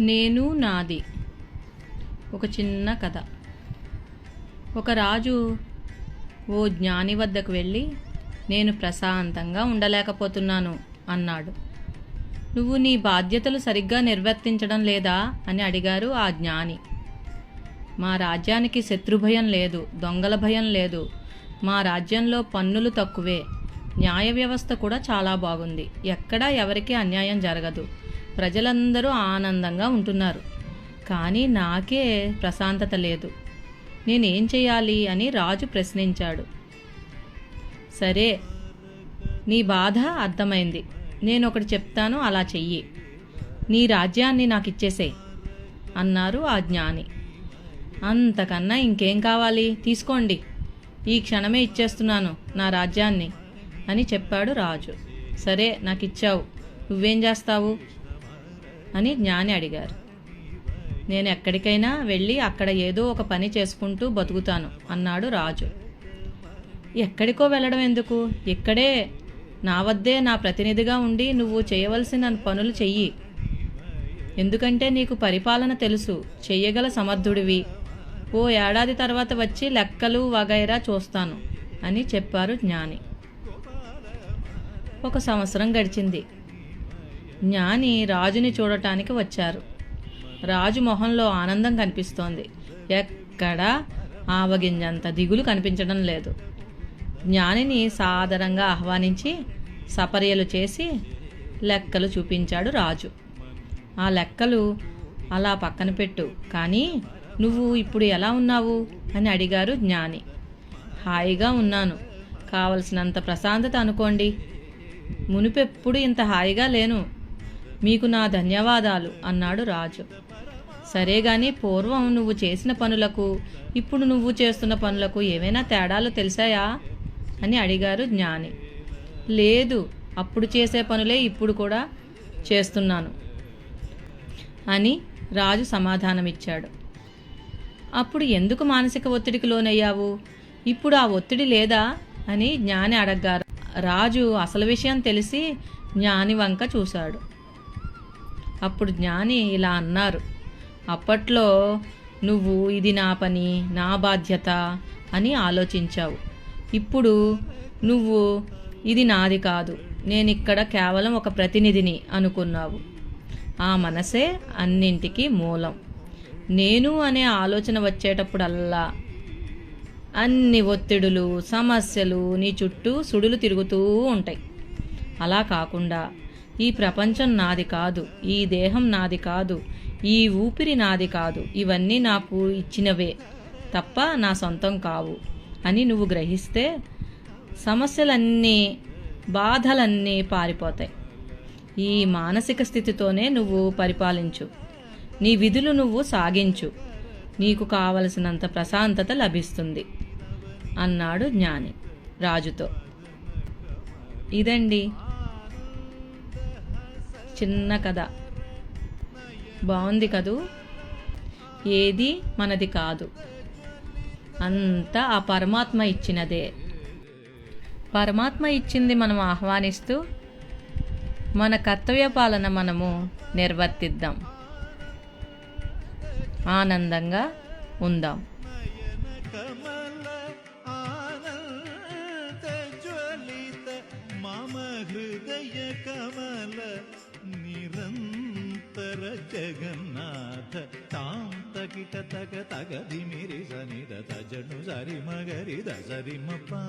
నేను నాది. ఒక చిన్న కథ. ఒక రాజు ఓ జ్ఞాని వద్దకు వెళ్ళి, నేను ప్రశాంతంగా ఉండలేకపోతున్నాను అన్నాడు. నువ్వు నీ బాధ్యతలు సరిగ్గా నిర్వర్తించడం లేదా అని అడిగారు ఆ జ్ఞాని. మా రాజ్యానికి శత్రుభయం లేదు, దొంగల భయం లేదు. మా రాజ్యంలో పన్నులు తక్కువే, న్యాయ వ్యవస్థ కూడా చాలా బాగుంది. ఎక్కడా ఎవరికీ అన్యాయం జరగదు. ప్రజలందరూ ఆనందంగా ఉంటున్నారు. కానీ నాకే ప్రశాంతత లేదు. నేనేం చేయాలి అని రాజు ప్రశ్నించాడు. సరే, నీ బాధ అర్థమైంది. నేను ఒకటి చెప్తాను, అలా చెయ్యి. నీ రాజ్యాన్ని నాకు ఇచ్చేసేయ్ అన్నారు ఆ జ్ఞాని. అంతకన్నా ఇంకేం కావాలి, తీసుకోండి, ఈ క్షణమే ఇచ్చేస్తున్నాను నా రాజ్యాన్ని అని చెప్పాడు రాజు. సరే, నాకు ఇచ్చావు, నువ్వేం చేస్తావు అని జ్ఞాని అడిగారు. నేను ఎక్కడికైనా వెళ్ళి అక్కడ ఏదో ఒక పని చేసుకుంటూ బతుకుతాను అన్నాడు రాజు. ఎక్కడికో వెళ్ళడం ఎందుకు, ఇక్కడే నా వద్దే నా ప్రతినిధిగా ఉండి నువ్వు చేయవలసిన పనులు చెయ్యి. ఎందుకంటే నీకు పరిపాలన తెలుసు, చెయ్యగల సమర్థుడివి. ఓ ఏడాది తర్వాత వచ్చి లెక్కలు వగైరా చూస్తాను అని చెప్పారు జ్ఞాని. 1 సంవత్సరం గడిచింది. జ్ఞాని రాజుని చూడటానికి వచ్చారు. రాజు మొహంలో ఆనందం కనిపిస్తోంది. ఎక్కడా ఆవగింజంత దిగులు కనిపించడం లేదు. జ్ఞానిని సాదరంగా ఆహ్వానించి సపర్యలు చేసి లెక్కలు చూపించాడు రాజు. ఆ లెక్కలు అలా పక్కన పెట్టు, కానీ నువ్వు ఇప్పుడు ఎలా ఉన్నావు అని అడిగారు జ్ఞాని. హాయిగా ఉన్నాను, కావలసినంత ప్రశాంతత అనుకోండి. మునుపెప్పుడు ఇంత హాయిగా లేను. మీకు నా ధన్యవాదాలు అన్నాడు రాజు. సరే గాని, పూర్వం నువ్వు చేసిన పనులకు ఇప్పుడు నువ్వు చేస్తున్న పనులకు ఏమైనా తేడాలు తెలిసాయా అని అడిగారు జ్ఞాని. లేదు, అప్పుడు చేసే పనులే ఇప్పుడు కూడా చేస్తున్నాను అని రాజు సమాధానమిచ్చాడు. అప్పుడు ఎందుకు మానసిక ఒత్తిడికి లోనయ్యావు? ఇప్పుడు ఆ ఒత్తిడి లేదా అని జ్ఞాని అడగ్గారు. రాజు అసలు విషయం తెలిసి జ్ఞాని వంక చూశాడు. అప్పుడు జ్ఞాని ఇలా అన్నారు. అప్పట్లో నువ్వు ఇది నా పని, నా బాధ్యత అని ఆలోచించావు. ఇప్పుడు నువ్వు ఇది నాది కాదు, నేనిక్కడ కేవలం ఒక ప్రతినిధిని అనుకున్నావు. ఆ మనసే అన్నింటికీ మూలం. నేను అనే ఆలోచన వచ్చేటప్పుడల్లా అన్ని ఒత్తిడులు, సమస్యలు నీ చుట్టూ సుడులు తిరుగుతూ ఉంటాయి. అలా కాకుండా, ఈ ప్రపంచం నాది కాదు, ఈ దేహం నాది కాదు, ఈ ఊపిరి నాది కాదు, ఇవన్నీ నాకు ఇచ్చినవే తప్ప నా సొంతం కావు అని నువ్వు గ్రహిస్తే సమస్యలన్నీ, బాధలన్నీ పారిపోతాయి. ఈ మానసిక స్థితితోనే నువ్వు పరిపాలించు, నీ విధులు నువ్వు సాగించు, నీకు కావలసినంత ప్రశాంతత లభిస్తుంది అన్నాడు జ్ఞాని రాజుతో. ఇదండి చిన్న కథ. బాగుంది కదూ? ఏది మనది కాదు, అంతా ఆ పరమాత్మ ఇచ్చినదే. పరమాత్మ ఇచ్చింది మనం ఆహ్వానిస్తూ మన కర్తవ్య పాలన మనము నిర్వర్తిద్దాం. ఆనందంగా ఉందాం. నిరంతర జగన్నాథ తాం తగిట తగ తగది మిరి సనిద తజను సరి మగరి దసరి మపా.